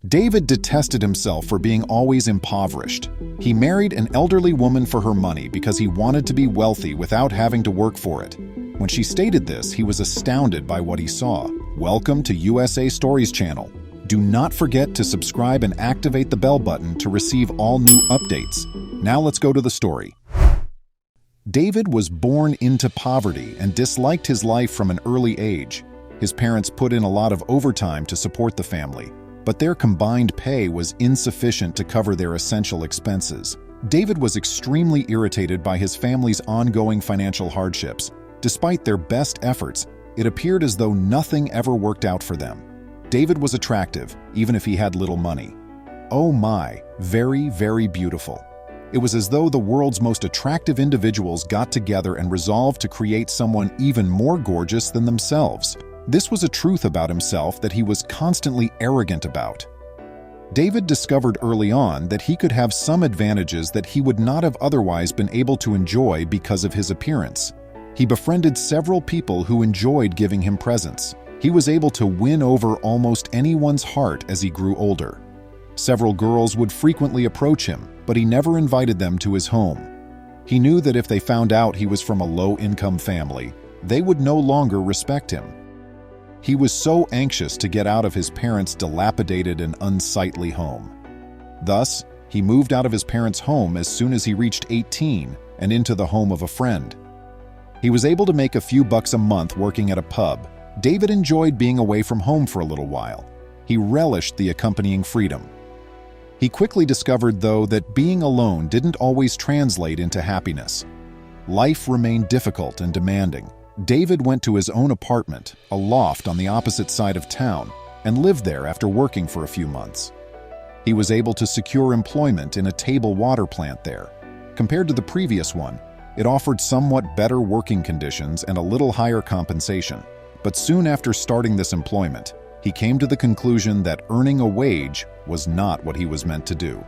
David detested himself for being always impoverished. He married an elderly woman for her money because he wanted to be wealthy without having to work for it. When she stated this, he was astounded by what he saw. Welcome to USA Stories channel. Do not forget to subscribe and activate the bell button to receive all new updates. Now let's go to the story. David was born into poverty and disliked his life from an early age. His parents put in a lot of overtime to support the family, but their combined pay was insufficient to cover their essential expenses. David was extremely irritated by his family's ongoing financial hardships. Despite their best efforts, it appeared as though nothing ever worked out for them. David was attractive, even if he had little money. Oh my, very, very beautiful. It was as though the world's most attractive individuals got together and resolved to create someone even more gorgeous than themselves. This was a truth about himself that he was constantly arrogant about. David discovered early on that he could have some advantages that he would not have otherwise been able to enjoy because of his appearance. He befriended several people who enjoyed giving him presents. He was able to win over almost anyone's heart as he grew older. Several girls would frequently approach him, but he never invited them to his home. He knew that if they found out he was from a low-income family, they would no longer respect him. He was so anxious to get out of his parents' dilapidated and unsightly home. Thus, he moved out of his parents' home as soon as he reached 18 and into the home of a friend. He was able to make a few bucks a month working at a pub. David enjoyed being away from home for a little while. He relished the accompanying freedom. He quickly discovered, though, that being alone didn't always translate into happiness. Life remained difficult and demanding. David went to his own apartment, a loft on the opposite side of town, and lived there after working for a few months. He was able to secure employment in a table water plant there. Compared to the previous one, it offered somewhat better working conditions and a little higher compensation. But soon after starting this employment, he came to the conclusion that earning a wage was not what he was meant to do.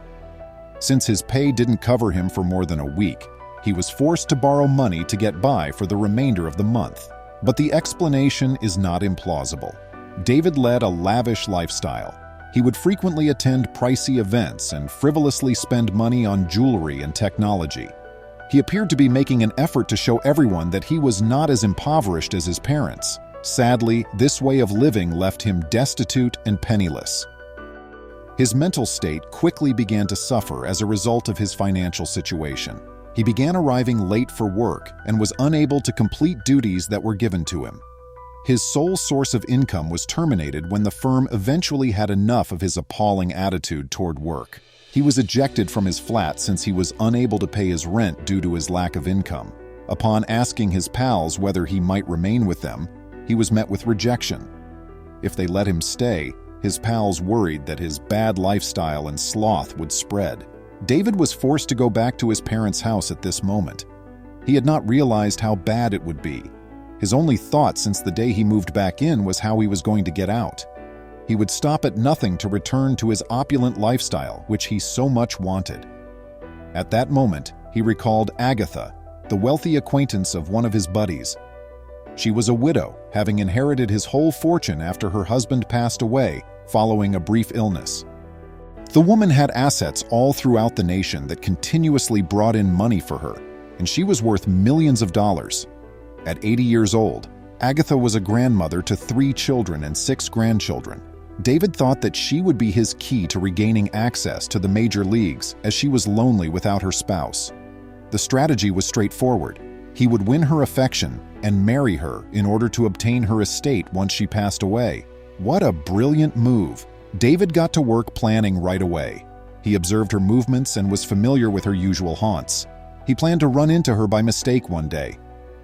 Since his pay didn't cover him for more than a week, he was forced to borrow money to get by for the remainder of the month. But the explanation is not implausible. David led a lavish lifestyle. He would frequently attend pricey events and frivolously spend money on jewelry and technology. He appeared to be making an effort to show everyone that he was not as impoverished as his parents. Sadly, this way of living left him destitute and penniless. His mental state quickly began to suffer as a result of his financial situation. He began arriving late for work and was unable to complete duties that were given to him. His sole source of income was terminated when the firm eventually had enough of his appalling attitude toward work. He was ejected from his flat since he was unable to pay his rent due to his lack of income. Upon asking his pals whether he might remain with them, he was met with rejection. If they let him stay, his pals worried that his bad lifestyle and sloth would spread. David was forced to go back to his parents' house at this moment. He had not realized how bad it would be. His only thought since the day he moved back in was how he was going to get out. He would stop at nothing to return to his opulent lifestyle, which he so much wanted. At that moment, he recalled Agatha, the wealthy acquaintance of one of his buddies. She was a widow, having inherited his whole fortune after her husband passed away following a brief illness. The woman had assets all throughout the nation that continuously brought in money for her, and she was worth millions of dollars. At 80 years old, Agatha was a grandmother to 3 children and 6 grandchildren. David thought that she would be his key to regaining access to the major leagues, as she was lonely without her spouse. The strategy was straightforward. He would win her affection and marry her in order to obtain her estate once she passed away. What a brilliant move! David got to work planning right away. He observed her movements and was familiar with her usual haunts. He planned to run into her by mistake one day.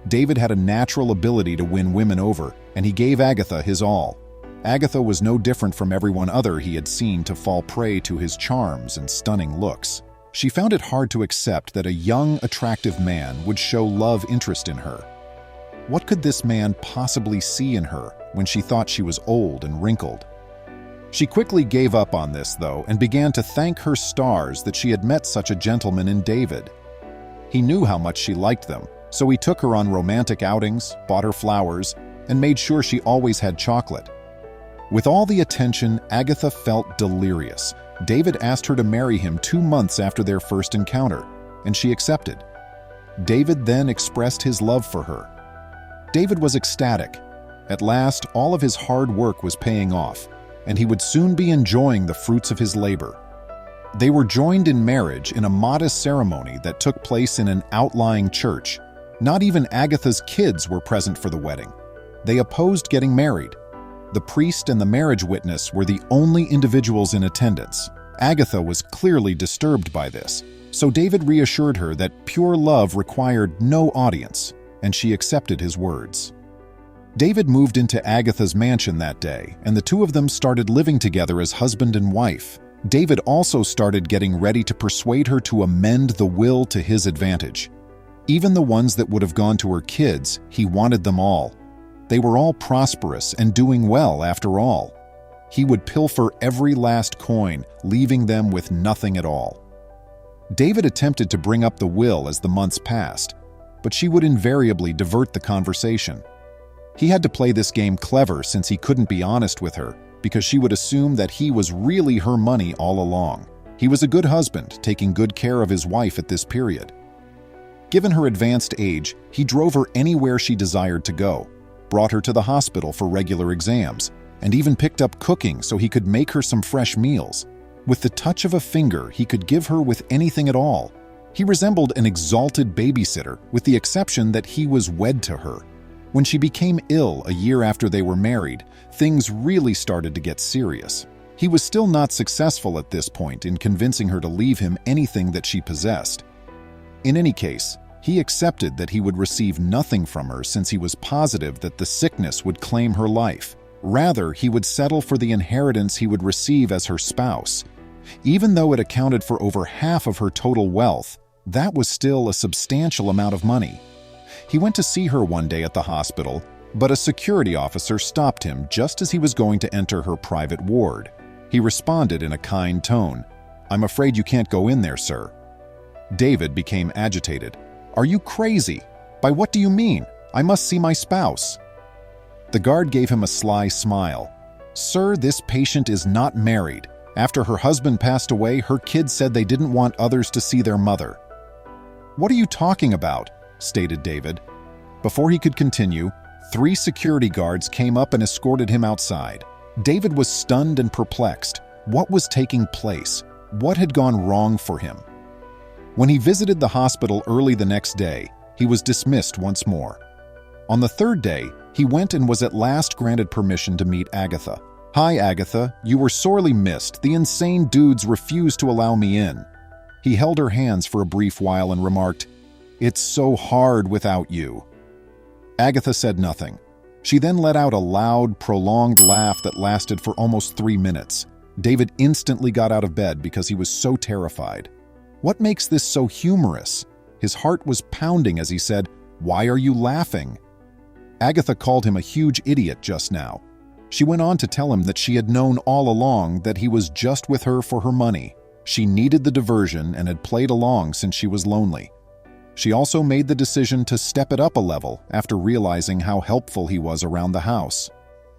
David had a natural ability to win women over, and he gave Agatha his all. Agatha was no different from everyone other he had seen to fall prey to his charms and stunning looks. She found it hard to accept that a young, attractive man would show love interest in her. What could this man possibly see in her when she thought she was old and wrinkled? She quickly gave up on this, though, and began to thank her stars that she had met such a gentleman in David. He knew how much she liked them, so he took her on romantic outings, bought her flowers, and made sure she always had chocolate. With all the attention, Agatha felt delirious. David asked her to marry him 2 months after their first encounter, and she accepted. David then expressed his love for her. David was ecstatic. At last, all of his hard work was paying off, and he would soon be enjoying the fruits of his labor. They were joined in marriage in a modest ceremony that took place in an outlying church. Not even Agatha's kids were present for the wedding. They opposed getting married. The priest and the marriage witness were the only individuals in attendance. Agatha was clearly disturbed by this, so David reassured her that pure love required no audience, and she accepted his words. David moved into Agatha's mansion that day, and the two of them started living together as husband and wife. David also started getting ready to persuade her to amend the will to his advantage. Even the ones that would have gone to her kids, he wanted them all. They were all prosperous and doing well after all. He would pilfer every last coin, leaving them with nothing at all. David attempted to bring up the will as the months passed, but she would invariably divert the conversation. He had to play this game clever since he couldn't be honest with her, because she would assume that he was really her money all along. He was a good husband, taking good care of his wife at this period. Given her advanced age, he drove her anywhere she desired to go, brought her to the hospital for regular exams, and even picked up cooking so he could make her some fresh meals. With the touch of a finger, he could give her with anything at all. He resembled an exalted babysitter, with the exception that he was wed to her. When she became ill a year after they were married, things really started to get serious. He was still not successful at this point in convincing her to leave him anything that she possessed. In any case, he accepted that he would receive nothing from her since he was positive that the sickness would claim her life. Rather, he would settle for the inheritance he would receive as her spouse. Even though it accounted for over half of her total wealth, that was still a substantial amount of money. He went to see her one day at the hospital, but a security officer stopped him just as he was going to enter her private ward. He responded in a kind tone, "I'm afraid you can't go in there, sir." David became agitated. "Are you crazy? By what do you mean? I must see my spouse." The guard gave him a sly smile. "Sir, this patient is not married. After her husband passed away, her kids said they didn't want others to see their mother." "What are you talking about?" stated David. Before he could continue, 3 security guards came up and escorted him outside. David was stunned and perplexed. What was taking place? What had gone wrong for him? When he visited the hospital early the next day, he was dismissed once more. On the 3rd day, he went and was at last granted permission to meet Agatha. "Hi, Agatha. You were sorely missed. The insane dudes refused to allow me in." He held her hands for a brief while and remarked, "It's so hard without you." Agatha said nothing. She then let out a loud, prolonged laugh that lasted for almost 3 minutes. David instantly got out of bed because he was so terrified. What makes this so humorous? His heart was pounding as he said, "Why are you laughing?" Agatha called him a huge idiot just now. She went on to tell him that she had known all along that he was just with her for her money. She needed the diversion and had played along since she was lonely. She also made the decision to step it up a level after realizing how helpful he was around the house.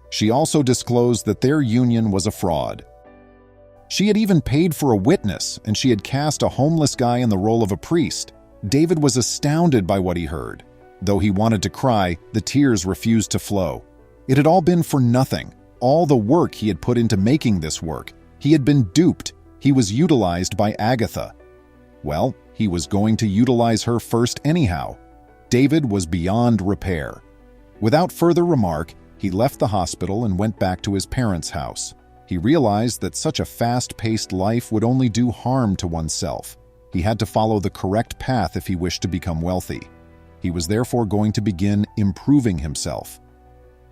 She also disclosed that their union was a fraud. She had even paid for a witness, and she had cast a homeless guy in the role of a priest. David was astounded by what he heard. Though he wanted to cry, the tears refused to flow. It had all been for nothing. All the work he had put into making this work. He had been duped. He was utilized by Agatha. Well, he was going to utilize her first anyhow. David was beyond repair. Without further remark, he left the hospital and went back to his parents' house. He realized that such a fast-paced life would only do harm to oneself. He had to follow the correct path if he wished to become wealthy. He was therefore going to begin improving himself.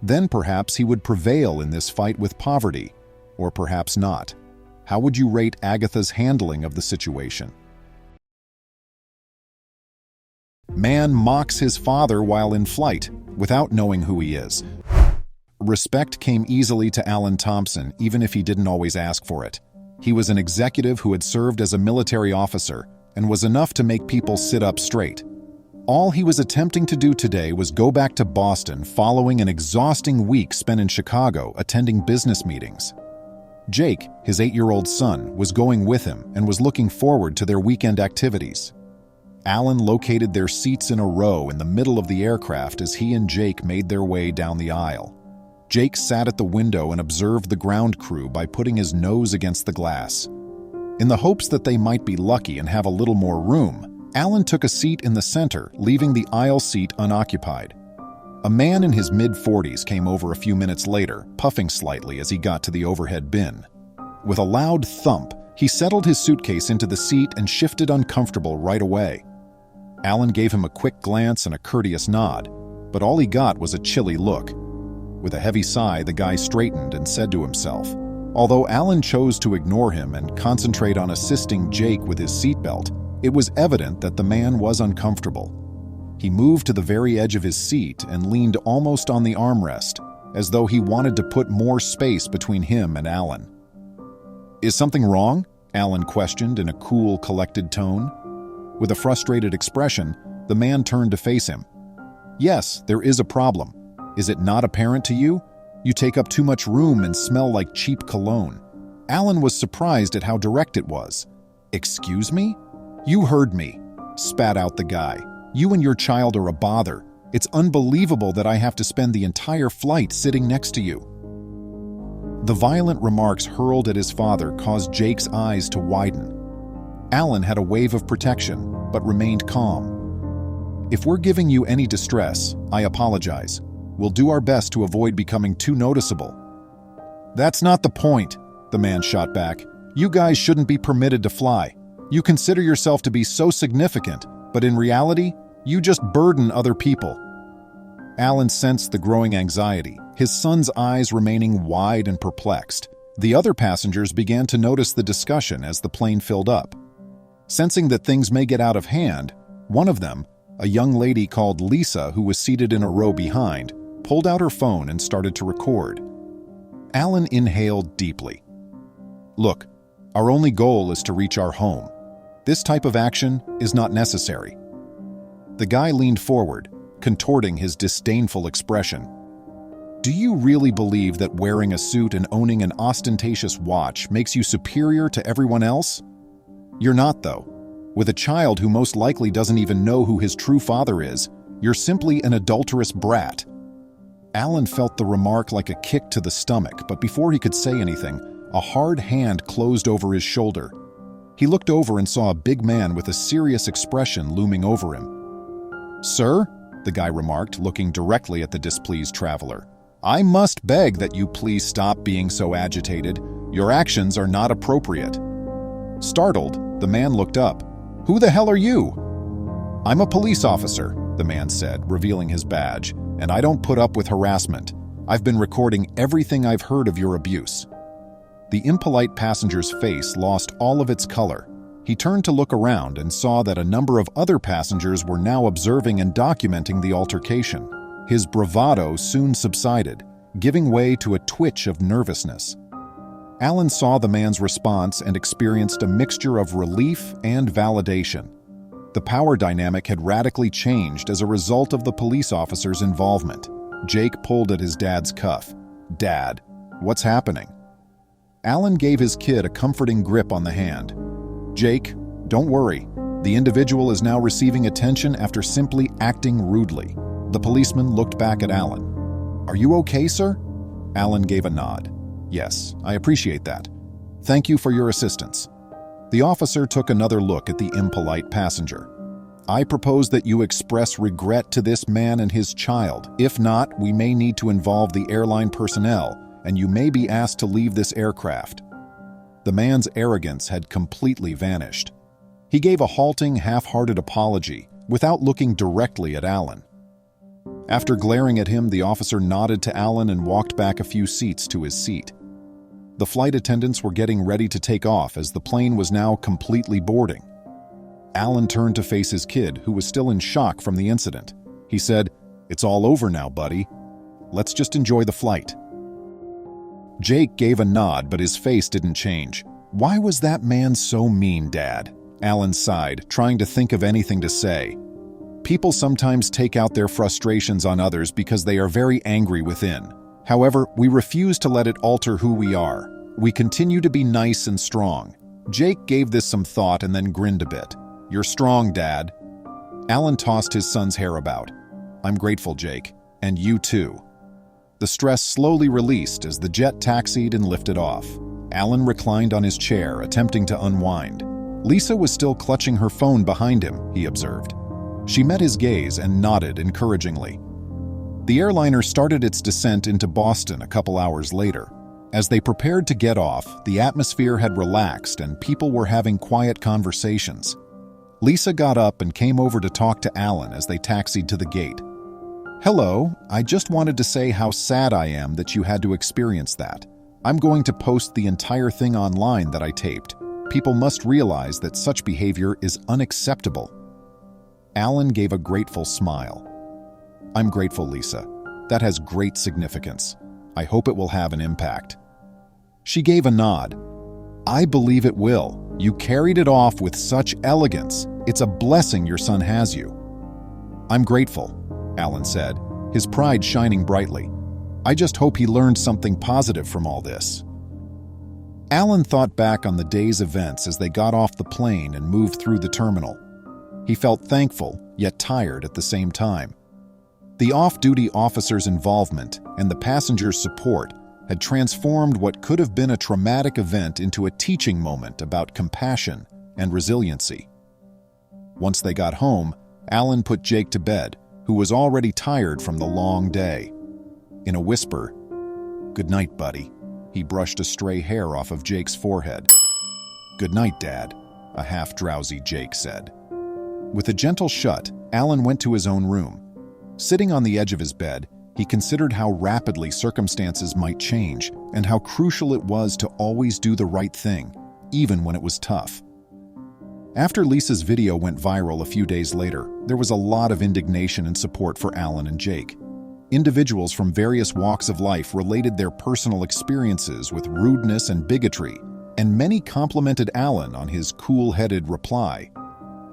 Then perhaps he would prevail in this fight with poverty, or perhaps not. How would you rate Agatha's handling of the situation? Man mocks his father while in flight, without knowing who he is. Respect came easily to Alan Thompson, even if he didn't always ask for it. He was an executive who had served as a military officer and was enough to make people sit up straight. All he was attempting to do today was go back to Boston following an exhausting week spent in Chicago attending business meetings. Jake, his 8-year-old son, was going with him and was looking forward to their weekend activities. Alan located their seats in a row in the middle of the aircraft as he and Jake made their way down the aisle. Jake sat at the window and observed the ground crew by putting his nose against the glass. In the hopes that they might be lucky and have a little more room, Alan took a seat in the center, leaving the aisle seat unoccupied. A man in his mid-40s came over a few minutes later, puffing slightly as he got to the overhead bin. With a loud thump, he settled his suitcase into the seat and shifted uncomfortable right away. Alan gave him a quick glance and a courteous nod, but all he got was a chilly look. With a heavy sigh, the guy straightened and said to himself, although Alan chose to ignore him and concentrate on assisting Jake with his seatbelt, it was evident that the man was uncomfortable. He moved to the very edge of his seat and leaned almost on the armrest, as though he wanted to put more space between him and Alan. "Is something wrong?" Alan questioned in a cool, collected tone. With a frustrated expression, the man turned to face him. "Yes, there is a problem. Is it not apparent to you? You take up too much room and smell like cheap cologne." Alan was surprised at how direct it was. "Excuse me?" "You heard me," spat out the guy. "You and your child are a bother. It's unbelievable that I have to spend the entire flight sitting next to you." The violent remarks hurled at his father caused Jake's eyes to widen. Alan had a wave of protection, but remained calm. "If we're giving you any distress, I apologize. We'll do our best to avoid becoming too noticeable." "That's not the point," the man shot back. "You guys shouldn't be permitted to fly. You consider yourself to be so significant, but in reality, you just burden other people." Alan sensed the growing anxiety, his son's eyes remaining wide and perplexed. The other passengers began to notice the discussion as the plane filled up. Sensing that things may get out of hand, one of them, a young lady called Lisa who was seated in a row behind, pulled out her phone and started to record. Alan inhaled deeply. "Look, our only goal is to reach our home. This type of action is not necessary." The guy leaned forward, contorting his disdainful expression. "Do you really believe that wearing a suit and owning an ostentatious watch makes you superior to everyone else? You're not, though. With a child who most likely doesn't even know who his true father is, you're simply an adulterous brat." Alan felt the remark like a kick to the stomach, but before he could say anything, a hard hand closed over his shoulder. He looked over and saw a big man with a serious expression looming over him. "Sir," the guy remarked, looking directly at the displeased traveler, "I must beg that you please stop being so agitated. Your actions are not appropriate." Startled, the man looked up. "Who the hell are you?" "I'm a police officer," the man said, revealing his badge, "and I don't put up with harassment. I've been recording everything I've heard of your abuse." The impolite passenger's face lost all of its color. He turned to look around and saw that a number of other passengers were now observing and documenting the altercation. His bravado soon subsided, giving way to a twitch of nervousness. Alan saw the man's response and experienced a mixture of relief and validation. The power dynamic had radically changed as a result of the police officer's involvement. Jake pulled at his dad's cuff. "Dad, what's happening?" Alan gave his kid a comforting grip on the hand. "Jake, don't worry. The individual is now receiving attention after simply acting rudely." The policeman looked back at Alan. "Are you okay, sir?" Alan gave a nod. "Yes, I appreciate that. Thank you for your assistance." The officer took another look at the impolite passenger. "I propose that you express regret to this man and his child. If not, we may need to involve the airline personnel, and you may be asked to leave this aircraft." The man's arrogance had completely vanished. He gave a halting, half-hearted apology without looking directly at Alan. After glaring at him, the officer nodded to Alan and walked back a few seats to his seat. The flight attendants were getting ready to take off as the plane was now completely boarding. Alan turned to face his kid, who was still in shock from the incident. He said, "It's all over now, buddy. Let's just enjoy the flight." Jake gave a nod, but his face didn't change. "Why was that man so mean, Dad?" Alan sighed, trying to think of anything to say. People sometimes take out their frustrations on others because they are very angry within. However, we refuse to let it alter who we are. We continue to be nice and strong. Jake gave this some thought and then grinned a bit. "You're strong, Dad." Alan tossed his son's hair about. "I'm grateful, Jake. And you too." The stress slowly released as the jet taxied and lifted off. Alan reclined on his chair, attempting to unwind. Lisa was still clutching her phone behind him, he observed. She met his gaze and nodded encouragingly. The airliner started its descent into Boston a couple hours later. As they prepared to get off, the atmosphere had relaxed and people were having quiet conversations. Lisa got up and came over to talk to Alan as they taxied to the gate. "Hello, I just wanted to say how sad I am that you had to experience that. I'm going to post the entire thing online that I taped. People must realize that such behavior is unacceptable." Alan gave a grateful smile. "I'm grateful, Lisa. That has great significance. I hope it will have an impact." She gave a nod. "I believe it will. You carried it off with such elegance. It's a blessing your son has you." "I'm grateful," Alan said, his pride shining brightly. "I just hope he learned something positive from all this." Alan thought back on the day's events as they got off the plane and moved through the terminal. He felt thankful, yet tired at the same time. The off-duty officer's involvement and the passengers' support had transformed what could have been a traumatic event into a teaching moment about compassion and resiliency. Once they got home, Alan put Jake to bed, who was already tired from the long day. In a whisper, "Good night, buddy." He brushed a stray hair off of Jake's forehead. "Good night, Dad," a half-drowsy Jake said. With a gentle shut, Alan went to his own room. Sitting on the edge of his bed, he considered how rapidly circumstances might change and how crucial it was to always do the right thing, even when it was tough. After Lisa's video went viral a few days later, there was a lot of indignation and support for Alan and Jake. Individuals from various walks of life related their personal experiences with rudeness and bigotry, and many complimented Alan on his cool-headed reply.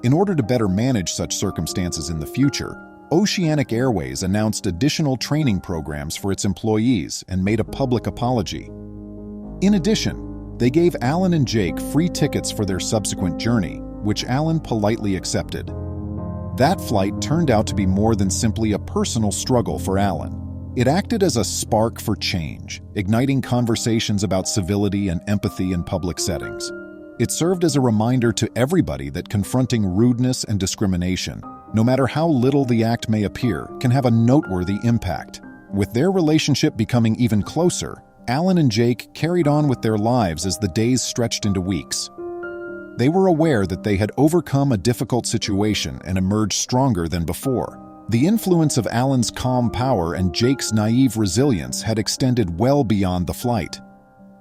In order to better manage such circumstances in the future, Oceanic Airways announced additional training programs for its employees and made a public apology. In addition, they gave Alan and Jake free tickets for their subsequent journey, which Alan politely accepted. That flight turned out to be more than simply a personal struggle for Alan. It acted as a spark for change, igniting conversations about civility and empathy in public settings. It served as a reminder to everybody that confronting rudeness and discrimination, no matter how little the act may appear, can have a noteworthy impact. With their relationship becoming even closer, Alan and Jake carried on with their lives as the days stretched into weeks. They were aware that they had overcome a difficult situation and emerged stronger than before. The influence of Alan's calm power and Jake's naive resilience had extended well beyond the flight.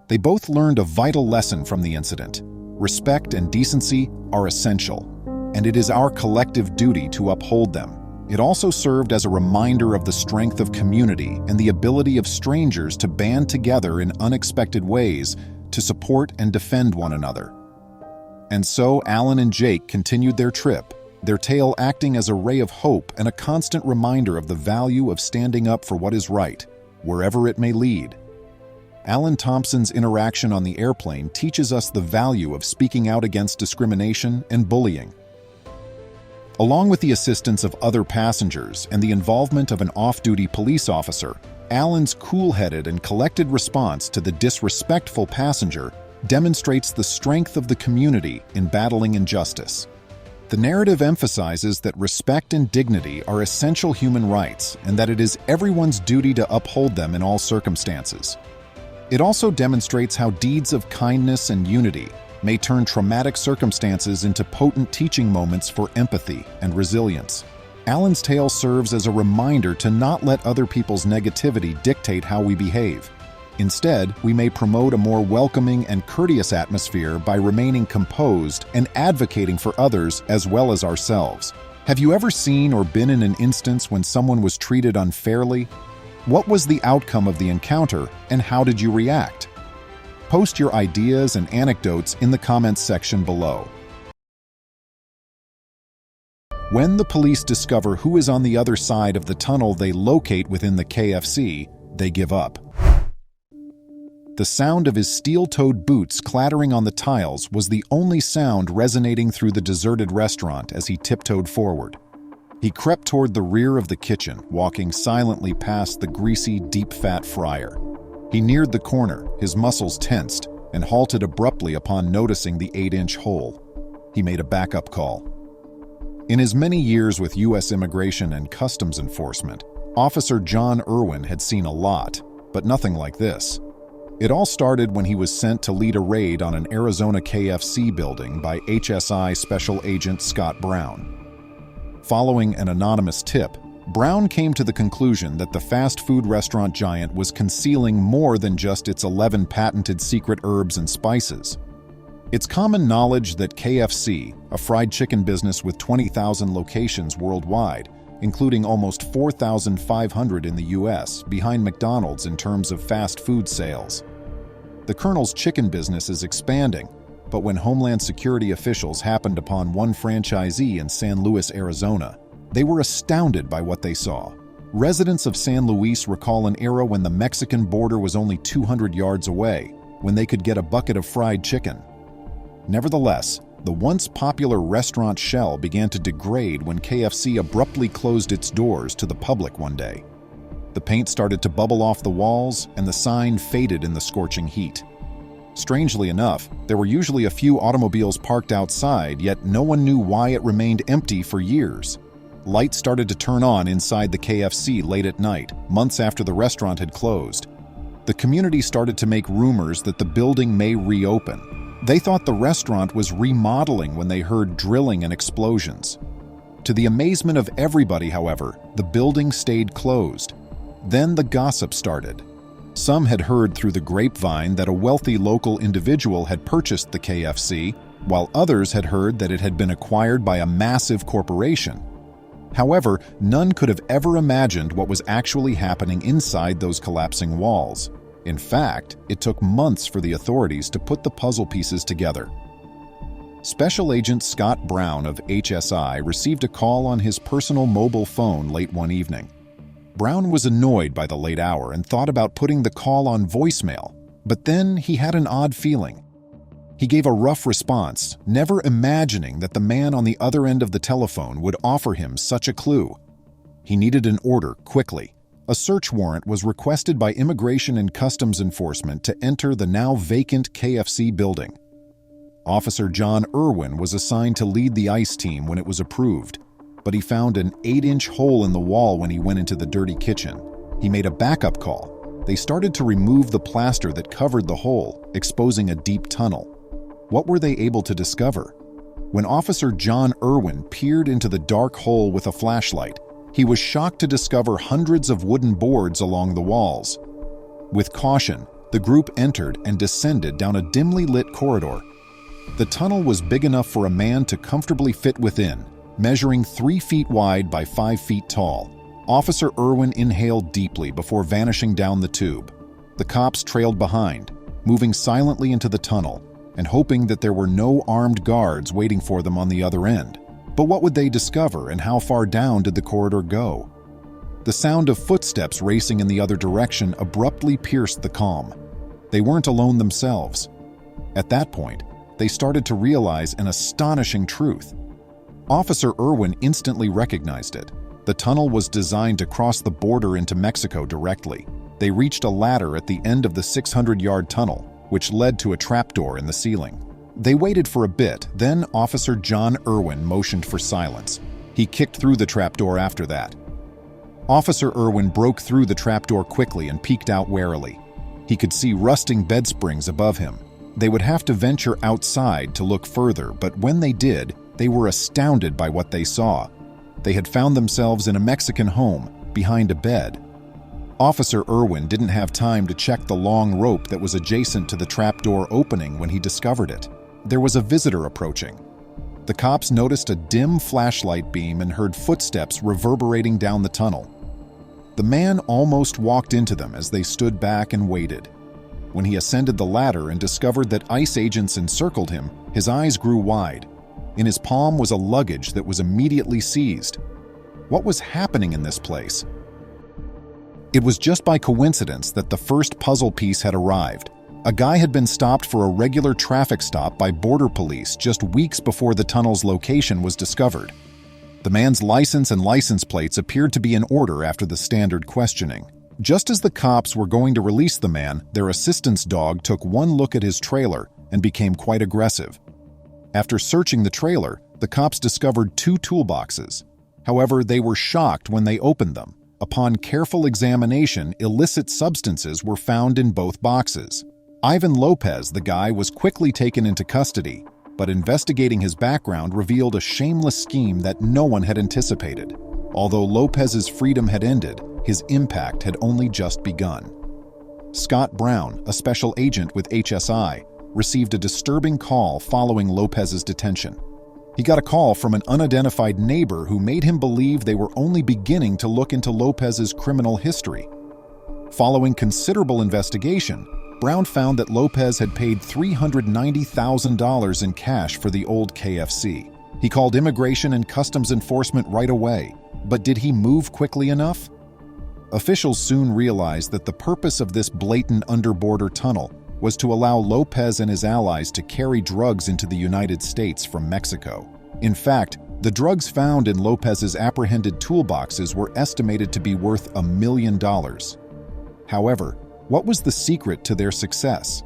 They both learned a vital lesson from the incident. Respect and decency are essential, and it is our collective duty to uphold them. It also served as a reminder of the strength of community and the ability of strangers to band together in unexpected ways to support and defend one another. And so Alan and Jake continued their trip, their tale acting as a ray of hope and a constant reminder of the value of standing up for what is right, wherever it may lead. Alan Thompson's interaction on the airplane teaches us the value of speaking out against discrimination and bullying. Along with the assistance of other passengers and the involvement of an off-duty police officer, Alan's cool-headed and collected response to the disrespectful passenger demonstrates the strength of the community in battling injustice. The narrative emphasizes that respect and dignity are essential human rights and that it is everyone's duty to uphold them in all circumstances. It also demonstrates how deeds of kindness and unity may turn traumatic circumstances into potent teaching moments for empathy and resilience. Alan's tale serves as a reminder to not let other people's negativity dictate how we behave. Instead, we may promote a more welcoming and courteous atmosphere by remaining composed and advocating for others as well as ourselves. Have you ever seen or been in an instance when someone was treated unfairly? What was the outcome of the encounter, and how did you react? Post your ideas and anecdotes in the comments section below. When the police discover who is on the other side of the tunnel they locate within the KFC, they give up. The sound of his steel-toed boots clattering on the tiles was the only sound resonating through the deserted restaurant as he tiptoed forward. He crept toward the rear of the kitchen, walking silently past the greasy, deep-fat fryer. He neared the corner, his muscles tensed, and halted abruptly upon noticing the 8-inch hole. He made a backup call. In his many years with U.S. Immigration and Customs Enforcement, Officer John Irwin had seen a lot, but nothing like this. It all started when he was sent to lead a raid on an Arizona KFC building by HSI Special Agent Scott Brown. Following an anonymous tip, Brown came to the conclusion that the fast food restaurant giant was concealing more than just its 11 patented secret herbs and spices. It's common knowledge that KFC, a fried chicken business with 20,000 locations worldwide, including almost 4,500 in the U.S., behind McDonald's in terms of fast food sales. The Colonel's chicken business is expanding, but when Homeland Security officials happened upon one franchisee in San Luis, Arizona, they were astounded by what they saw. Residents of San Luis recall an era when the Mexican border was only 200 yards away, when they could get a bucket of fried chicken. Nevertheless, the once popular restaurant shell began to degrade when KFC abruptly closed its doors to the public one day. The paint started to bubble off the walls, and the sign faded in the scorching heat. Strangely enough, there were usually a few automobiles parked outside, yet no one knew why it remained empty for years. Lights started to turn on inside the KFC late at night, months after the restaurant had closed. The community started to make rumors that the building may reopen. They thought the restaurant was remodeling when they heard drilling and explosions. To the amazement of everybody, however, the building stayed closed. Then the gossip started. Some had heard through the grapevine that a wealthy local individual had purchased the KFC, while others had heard that it had been acquired by a massive corporation. However, none could have ever imagined what was actually happening inside those collapsing walls. In fact, it took months for the authorities to put the puzzle pieces together. Special Agent Scott Brown of HSI received a call on his personal mobile phone late one evening. Brown was annoyed by the late hour and thought about putting the call on voicemail, but then he had an odd feeling. He gave a rough response, never imagining that the man on the other end of the telephone would offer him such a clue. He needed an order quickly. A search warrant was requested by Immigration and Customs Enforcement to enter the now vacant KFC building. Officer John Irwin was assigned to lead the ICE team when it was approved, but he found an 8-inch hole in the wall when he went into the dirty kitchen. He made a backup call. They started to remove the plaster that covered the hole, exposing a deep tunnel. What were they able to discover? When Officer John Irwin peered into the dark hole with a flashlight, he was shocked to discover hundreds of wooden boards along the walls. With caution, the group entered and descended down a dimly lit corridor. The tunnel was big enough for a man to comfortably fit within, measuring 3 feet wide by 5 feet tall. Officer Irwin inhaled deeply before vanishing down the tube. The cops trailed behind, moving silently into the tunnel, and hoping that there were no armed guards waiting for them on the other end. But what would they discover, and how far down did the corridor go? The sound of footsteps racing in the other direction abruptly pierced the calm. They weren't alone themselves. At that point, they started to realize an astonishing truth. Officer Irwin instantly recognized it. The tunnel was designed to cross the border into Mexico directly. They reached a ladder at the end of the 600-yard tunnel, which led to a trapdoor in the ceiling. They waited for a bit, then Officer John Irwin motioned for silence. He kicked through the trapdoor after that. Officer Irwin broke through the trapdoor quickly and peeked out warily. He could see rusting bed springs above him. They would have to venture outside to look further, but when they did, they were astounded by what they saw. They had found themselves in a Mexican home, behind a bed. Officer Irwin didn't have time to check the long rope that was adjacent to the trapdoor opening when he discovered it. There was a visitor approaching. The cops noticed a dim flashlight beam and heard footsteps reverberating down the tunnel. The man almost walked into them as they stood back and waited. When he ascended the ladder and discovered that ICE agents encircled him, his eyes grew wide. In his palm was a luggage that was immediately seized. What was happening in this place? It was just by coincidence that the first puzzle piece had arrived. A guy had been stopped for a regular traffic stop by border police just weeks before the tunnel's location was discovered. The man's license and license plates appeared to be in order after the standard questioning. Just as the cops were going to release the man, their assistance dog took one look at his trailer and became quite aggressive. After searching the trailer, the cops discovered 2 toolboxes. However, they were shocked when they opened them. Upon careful examination, illicit substances were found in both boxes. Ivan Lopez, the guy, was quickly taken into custody, but investigating his background revealed a shameless scheme that no one had anticipated. Although Lopez's freedom had ended, his impact had only just begun. Scott Brown, a special agent with HSI, received a disturbing call following Lopez's detention. He got a call from an unidentified neighbor who made him believe they were only beginning to look into Lopez's criminal history. Following considerable investigation, Brown found that Lopez had paid $390,000 in cash for the old KFC. He called Immigration and Customs Enforcement right away, but did he move quickly enough? Officials soon realized that the purpose of this blatant underborder tunnel was to allow Lopez and his allies to carry drugs into the United States from Mexico. In fact, the drugs found in Lopez's apprehended toolboxes were estimated to be worth $1 million. However, what was the secret to their success?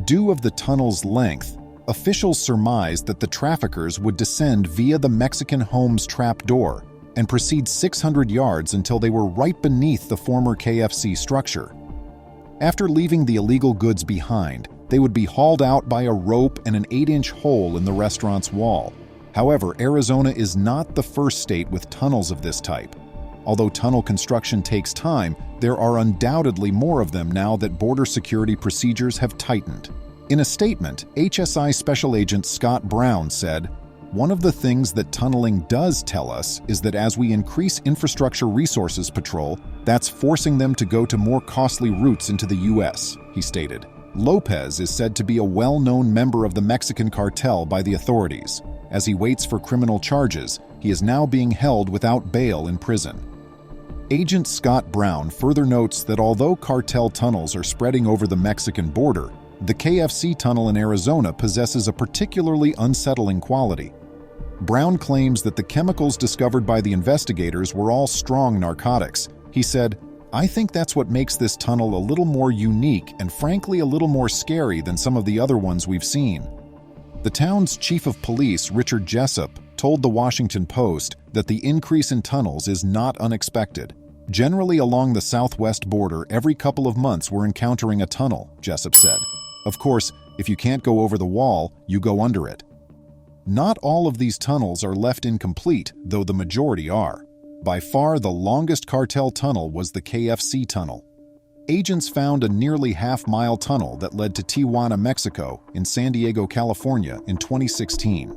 Due of the tunnel's length, officials surmised that the traffickers would descend via the Mexican home's trapdoor and proceed 600 yards until they were right beneath the former KFC structure. After leaving the illegal goods behind, they would be hauled out by a rope and an 8-inch hole in the restaurant's wall. However, Arizona is not the first state with tunnels of this type. Although tunnel construction takes time, there are undoubtedly more of them now that border security procedures have tightened. In a statement, HSI Special Agent Scott Brown said, "One of the things that tunneling does tell us is that as we increase infrastructure resources patrol, that's forcing them to go to more costly routes into the U.S., he stated. Lopez is said to be a well-known member of the Mexican cartel by the authorities. As he waits for criminal charges, he is now being held without bail in prison. Agent Scott Brown further notes that although cartel tunnels are spreading over the Mexican border, the KFC tunnel in Arizona possesses a particularly unsettling quality. Brown claims that the chemicals discovered by the investigators were all strong narcotics. He said, "I think that's what makes this tunnel a little more unique and frankly a little more scary than some of the other ones we've seen." The town's chief of police, Richard Jessup, told the Washington Post that the increase in tunnels is not unexpected. Generally along the southwest border, every couple of months we're encountering a tunnel, Jessup said. Of course, if you can't go over the wall, you go under it. Not all of these tunnels are left incomplete, though the majority are. By far the longest cartel tunnel was the KFC tunnel. Agents found a nearly half-mile tunnel that led to Tijuana, Mexico, in San Diego, California in 2016.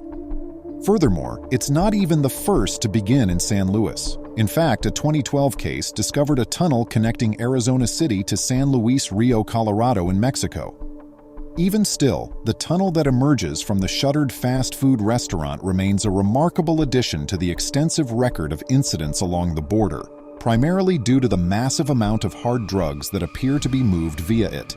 Furthermore, it's not even the first to begin in San Luis. In fact, a 2012 case discovered a tunnel connecting Arizona City to San Luis Rio Colorado in Mexico. Even still, the tunnel that emerges from the shuttered fast food restaurant remains a remarkable addition to the extensive record of incidents along the border, primarily due to the massive amount of hard drugs that appear to be moved via it.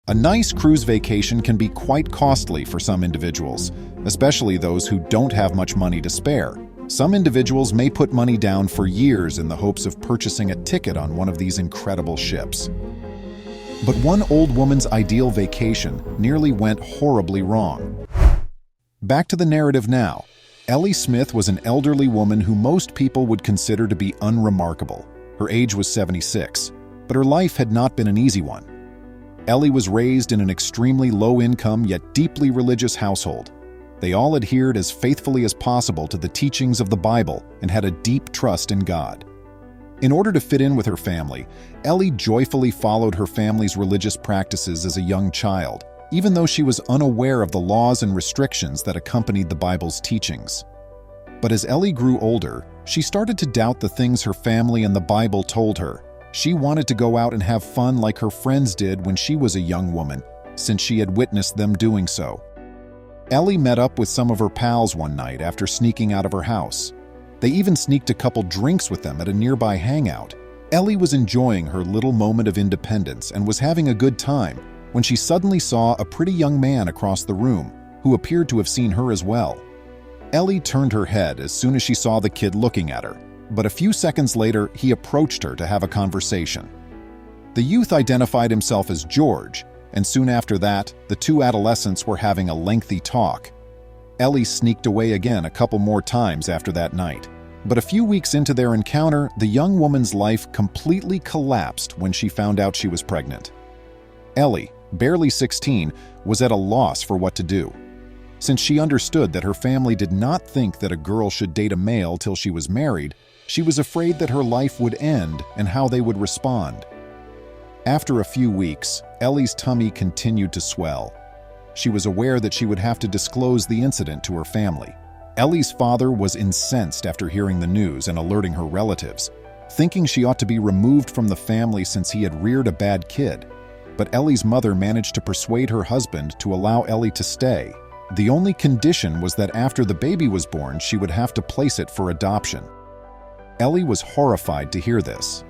A nice cruise vacation can be quite costly for some individuals, especially those who don't have much money to spare. Some individuals may put money down for years in the hopes of purchasing a ticket on one of these incredible ships. But one old woman's ideal vacation nearly went horribly wrong. Back to the narrative now. Ellie Smith was an elderly woman who most people would consider to be unremarkable. Her age was 76, but her life had not been an easy one. Ellie was raised in an extremely low-income yet deeply religious household. They all adhered as faithfully as possible to the teachings of the Bible and had a deep trust in God. In order to fit in with her family, Ellie joyfully followed her family's religious practices as a young child, even though she was unaware of the laws and restrictions that accompanied the Bible's teachings. But as Ellie grew older, she started to doubt the things her family and the Bible told her. She wanted to go out and have fun like her friends did when she was a young woman, since she had witnessed them doing so. Ellie met up with some of her pals one night after sneaking out of her house. They even sneaked a couple drinks with them at a nearby hangout. Ellie was enjoying her little moment of independence and was having a good time when she suddenly saw a pretty young man across the room who appeared to have seen her as well. Ellie turned her head as soon as she saw the kid looking at her, but a few seconds later he approached her to have a conversation. The youth identified himself as George, and soon after that, the two adolescents were having a lengthy talk. Ellie sneaked away again a couple more times after that night. But a few weeks into their encounter, the young woman's life completely collapsed when she found out she was pregnant. Ellie, barely 16, was at a loss for what to do. Since she understood that her family did not think that a girl should date a male till she was married, she was afraid that her life would end and how they would respond. After a few weeks, Ellie's tummy continued to swell. She was aware that she would have to disclose the incident to her family. Ellie's father was incensed after hearing the news and alerting her relatives, thinking she ought to be removed from the family since he had reared a bad kid. But Ellie's mother managed to persuade her husband to allow Ellie to stay. The only condition was that after the baby was born, she would have to place it for adoption. Ellie was horrified to hear this.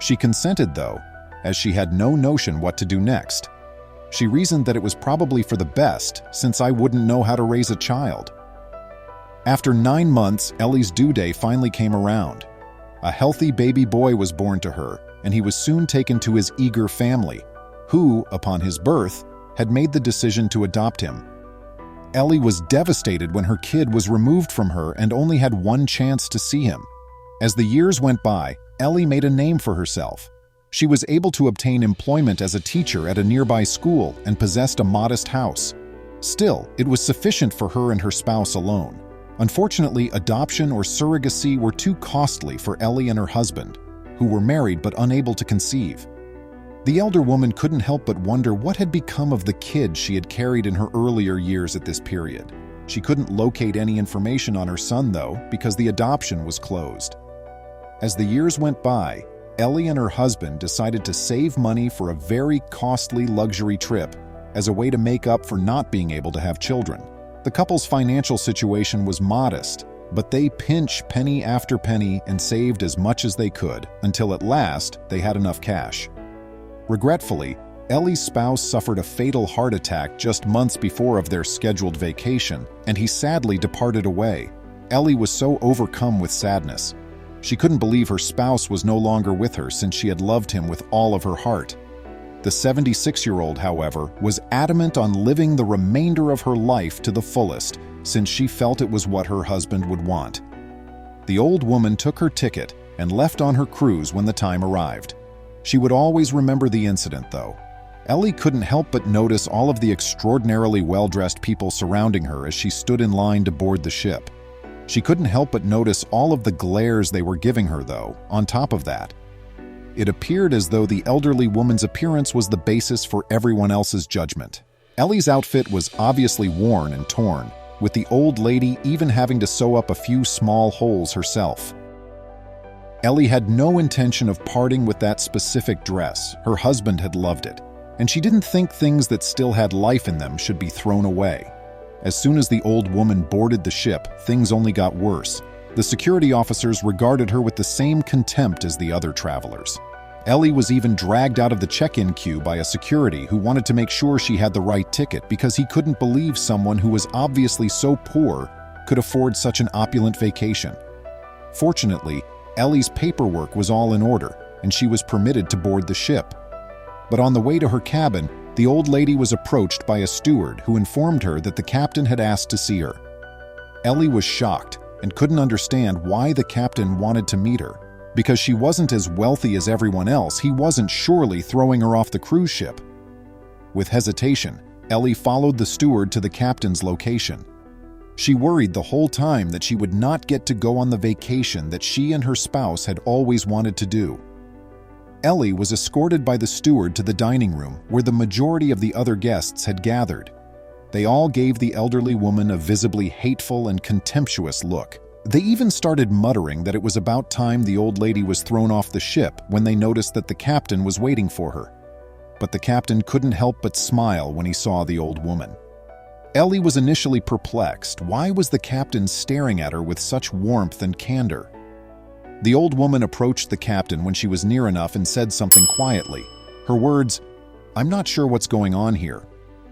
She consented, though, as she had no notion what to do next. She reasoned that it was probably for the best, since I wouldn't know how to raise a child. After 9 months, Ellie's due day finally came around. A healthy baby boy was born to her, and he was soon taken to his eager family, who, upon his birth, had made the decision to adopt him. Ellie was devastated when her kid was removed from her and only had one chance to see him. As the years went by, Ellie made a name for herself. She was able to obtain employment as a teacher at a nearby school and possessed a modest house. Still, it was sufficient for her and her spouse alone. Unfortunately, adoption or surrogacy were too costly for Ellie and her husband, who were married but unable to conceive. The elder woman couldn't help but wonder what had become of the kid she had carried in her earlier years at this period. She couldn't locate any information on her son, though, because the adoption was closed. As the years went by, Ellie and her husband decided to save money for a very costly luxury trip as a way to make up for not being able to have children. The couple's financial situation was modest, but they pinched penny after penny and saved as much as they could until at last they had enough cash. Regretfully, Ellie's spouse suffered a fatal heart attack just months before of their scheduled vacation, and he sadly departed away. Ellie was so overcome with sadness. She couldn't believe her spouse was no longer with her since she had loved him with all of her heart. The 76-year-old, however, was adamant on living the remainder of her life to the fullest since she felt it was what her husband would want. The old woman took her ticket and left on her cruise when the time arrived. She would always remember the incident, though. Ellie couldn't help but notice all of the extraordinarily well-dressed people surrounding her as she stood in line to board the ship. She couldn't help but notice all of the glares they were giving her, though, on top of that. It appeared as though the elderly woman's appearance was the basis for everyone else's judgment. Ellie's outfit was obviously worn and torn, with the old lady even having to sew up a few small holes herself. Ellie had no intention of parting with that specific dress. Her husband had loved it, and she didn't think things that still had life in them should be thrown away. As soon as the old woman boarded the ship, things only got worse. The security officers regarded her with the same contempt as the other travelers. Ellie was even dragged out of the check-in queue by a security who wanted to make sure she had the right ticket because he couldn't believe someone who was obviously so poor could afford such an opulent vacation. Fortunately, Ellie's paperwork was all in order, and she was permitted to board the ship. But on the way to her cabin, the old lady was approached by a steward who informed her that the captain had asked to see her. Ellie was shocked and couldn't understand why the captain wanted to meet her. Because she wasn't as wealthy as everyone else, he wasn't surely throwing her off the cruise ship. With hesitation, Ellie followed the steward to the captain's location. She worried the whole time that she would not get to go on the vacation that she and her spouse had always wanted to do. Ellie was escorted by the steward to the dining room where the majority of the other guests had gathered. They all gave the elderly woman a visibly hateful and contemptuous look. They even started muttering that it was about time the old lady was thrown off the ship when they noticed that the captain was waiting for her. but the captain couldn't help but smile when he saw the old woman. Ellie was initially perplexed. Why was the captain staring at her with such warmth and candor? The old woman approached the captain when she was near enough and said something quietly. Her words, "I'm not sure what's going on here,"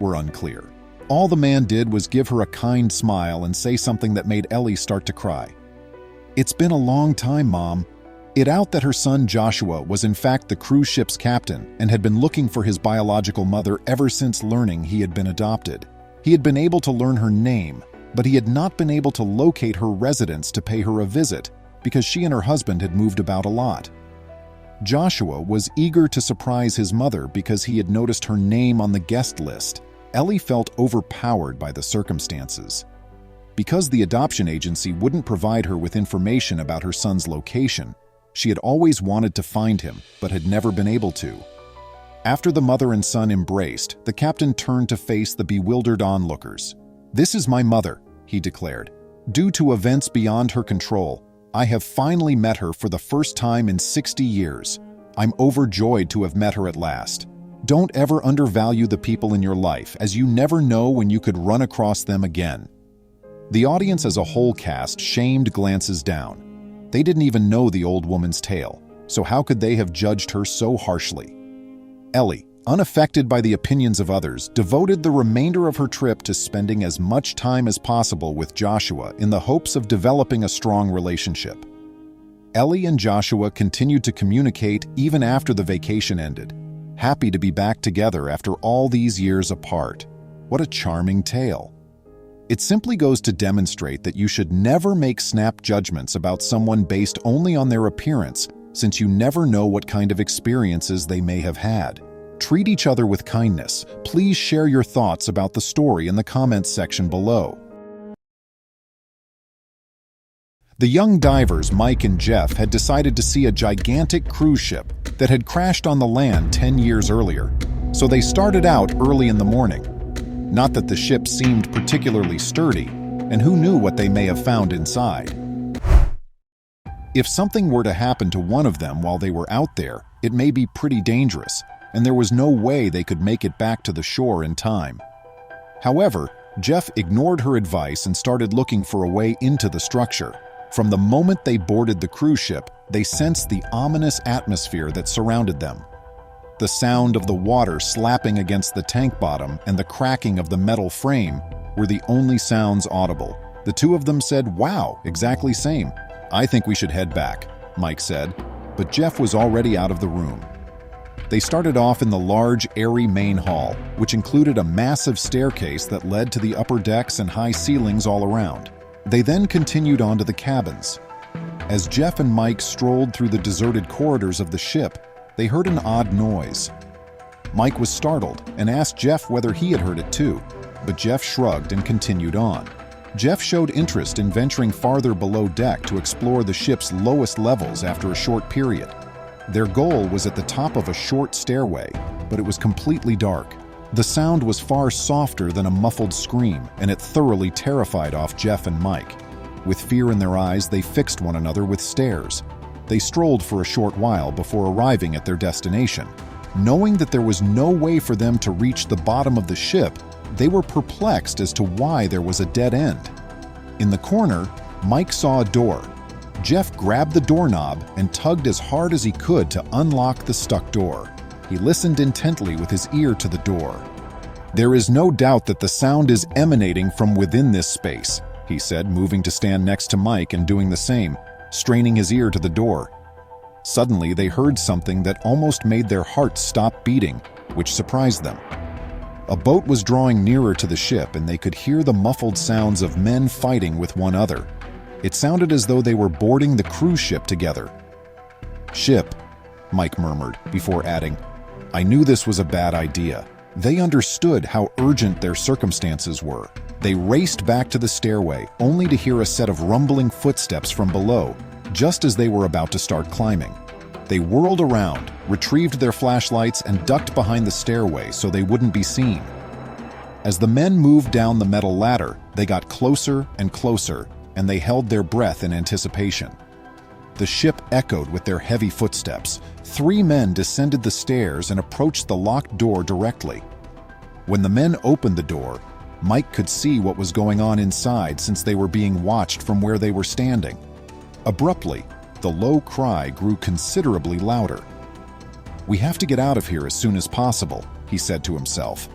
were unclear. All the man did was give her a kind smile and say something that made Ellie start to cry. "It's been a long time, Mom." It out that her son Joshua was in fact the cruise ship's captain and had been looking for his biological mother ever since learning he had been adopted. He had been able to learn her name, but he had not been able to locate her residence to pay her a visit because she and her husband had moved about a lot. Joshua was eager to surprise his mother because he had noticed her name on the guest list. Ellie felt overpowered by the circumstances. Because the adoption agency wouldn't provide her with information about her son's location, she had always wanted to find him but had never been able to. After the mother and son embraced, the captain turned to face the bewildered onlookers. "This is my mother," he declared. "Due to events beyond her control, I have finally met her for the first time in 60 years. I'm overjoyed to have met her at last. Don't ever undervalue the people in your life, as you never know when you could run across them again." The audience as a whole cast shamed glances down. They didn't even know the old woman's tale, so how could they have judged her so harshly? Ellie, unaffected by the opinions of others, devoted the remainder of her trip to spending as much time as possible with Joshua in the hopes of developing a strong relationship. Ellie and Joshua continued to communicate even after the vacation ended, happy to be back together after all these years apart. What a charming tale. It simply goes to demonstrate that you should never make snap judgments about someone based only on their appearance, since you never know what kind of experiences they may have had. Treat each other with kindness. Please share your thoughts about the story in the comments section below. The young divers, Mike and Jeff, had decided to see a gigantic cruise ship that had crashed on the land 10 years earlier, so they started out early in the morning. Not that the ship seemed particularly sturdy, and who knew what they may have found inside. If something were to happen to one of them while they were out there, it may be pretty dangerous, and there was no way they could make it back to the shore in time. However, Jeff ignored her advice and started looking for a way into the structure. From the moment they boarded the cruise ship, they sensed the ominous atmosphere that surrounded them. The sound of the water slapping against the tank bottom and the cracking of the metal frame were the only sounds audible. The two of them said, "Wow, exactly same. I think we should head back," Mike said, but Jeff was already out of the room. They started off in the large, airy main hall, which included a massive staircase that led to the upper decks and high ceilings all around. They then continued on to the cabins. As Jeff and Mike strolled through the deserted corridors of the ship, they heard an odd noise. Mike was startled and asked Jeff whether he had heard it too, but Jeff shrugged and continued on. Jeff showed interest in venturing farther below deck to explore the ship's lowest levels after a short period. Their goal was at the top of a short stairway, but it was completely dark. The sound was far softer than a muffled scream, and it thoroughly terrified off Jeff and Mike. With fear in their eyes, they fixed one another with stares. They strolled for a short while before arriving at their destination. Knowing that there was no way for them to reach the bottom of the ship, they were perplexed as to why there was a dead end. In the corner, Mike saw a door. Jeff grabbed the doorknob and tugged as hard as he could to unlock the stuck door. He listened intently with his ear to the door. "There is no doubt that the sound is emanating from within this space," he said, moving to stand next to Mike and doing the same, straining his ear to the door. Suddenly, they heard something that almost made their hearts stop beating, which surprised them. A boat was drawing nearer to the ship, and they could hear the muffled sounds of men fighting with one another. It sounded as though they were boarding the cruise ship together. "Ship," Mike murmured, before adding, "I knew this was a bad idea." They understood how urgent their circumstances were. They raced back to the stairway, only to hear a set of rumbling footsteps from below, just as they were about to start climbing. They whirled around, retrieved their flashlights, and ducked behind the stairway so they wouldn't be seen. As the men moved down the metal ladder, they got closer and closer, and they held their breath in anticipation. The ship echoed with their heavy footsteps. 3 men descended the stairs and approached the locked door directly. When the men opened the door, Mike could see what was going on inside since they were being watched from where they were standing. Abruptly, the low cry grew considerably louder. "We have to get out of here as soon as possible," he said to himself.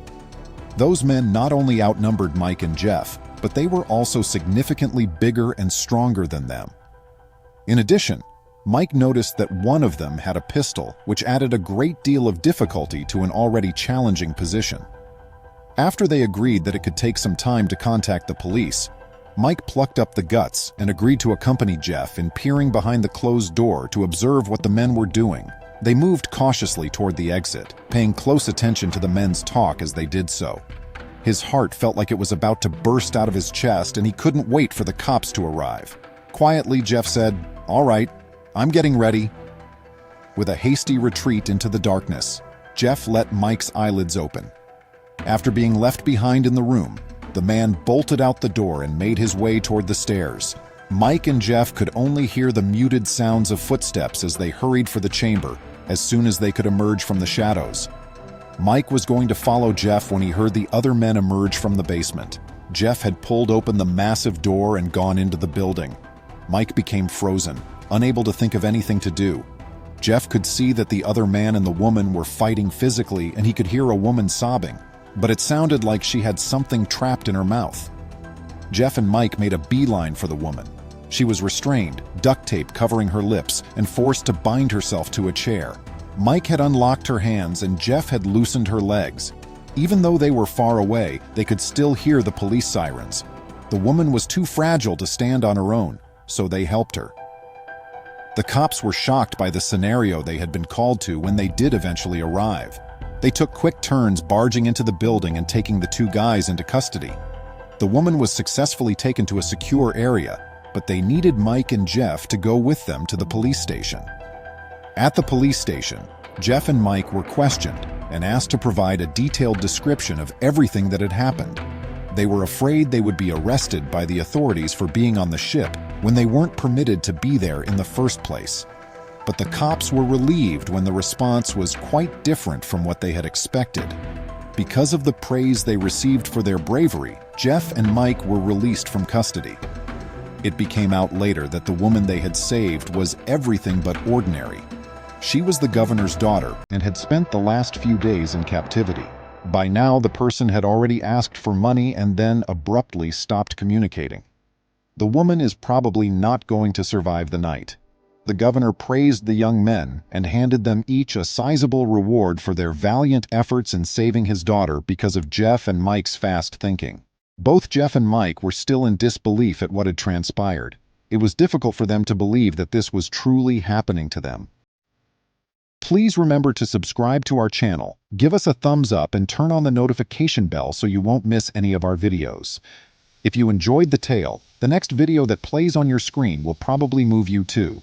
Those men not only outnumbered Mike and Jeff, but they were also significantly bigger and stronger than them. In addition, Mike noticed that one of them had a pistol, which added a great deal of difficulty to an already challenging position. After they agreed that it could take some time to contact the police, Mike plucked up the guts and agreed to accompany Jeff in peering behind the closed door to observe what the men were doing. They moved cautiously toward the exit, paying close attention to the men's talk as they did so. His heart felt like it was about to burst out of his chest, and he couldn't wait for the cops to arrive. Quietly, Jeff said, "All right, I'm getting ready." With a hasty retreat into the darkness, Jeff let Mike's eyelids open. After being left behind in the room, the man bolted out the door and made his way toward the stairs. Mike and Jeff could only hear the muted sounds of footsteps as they hurried for the chamber as soon as they could emerge from the shadows. Mike was going to follow Jeff when he heard the other men emerge from the basement. Jeff had pulled open the massive door and gone into the building. Mike became frozen, unable to think of anything to do. Jeff could see that the other man and the woman were fighting physically, and he could hear a woman sobbing, but it sounded like she had something trapped in her mouth. Jeff and Mike made a beeline for the woman. She was restrained, duct tape covering her lips, and forced to bind herself to a chair. Mike had unlocked her hands and Jeff had loosened her legs. Even though they were far away, they could still hear the police sirens. The woman was too fragile to stand on her own, so they helped her. The cops were shocked by the scenario they had been called to when they did eventually arrive. They took quick turns barging into the building and taking the 2 guys into custody. The woman was successfully taken to a secure area, but they needed Mike and Jeff to go with them to the police station. At the police station, Jeff and Mike were questioned and asked to provide a detailed description of everything that had happened. They were afraid they would be arrested by the authorities for being on the ship when they weren't permitted to be there in the first place. But the cops were relieved when the response was quite different from what they had expected. Because of the praise they received for their bravery, Jeff and Mike were released from custody. It became out later that the woman they had saved was everything but ordinary. She was the governor's daughter and had spent the last few days in captivity. By now, the person had already asked for money and then abruptly stopped communicating. The woman is probably not going to survive the night. The governor praised the young men and handed them each a sizable reward for their valiant efforts in saving his daughter because of Jeff and Mike's fast thinking. Both Jeff and Mike were still in disbelief at what had transpired. It was difficult for them to believe that this was truly happening to them. Please remember to subscribe to our channel, give us a thumbs up, and turn on the notification bell so you won't miss any of our videos. If you enjoyed the tale, the next video that plays on your screen will probably move you too.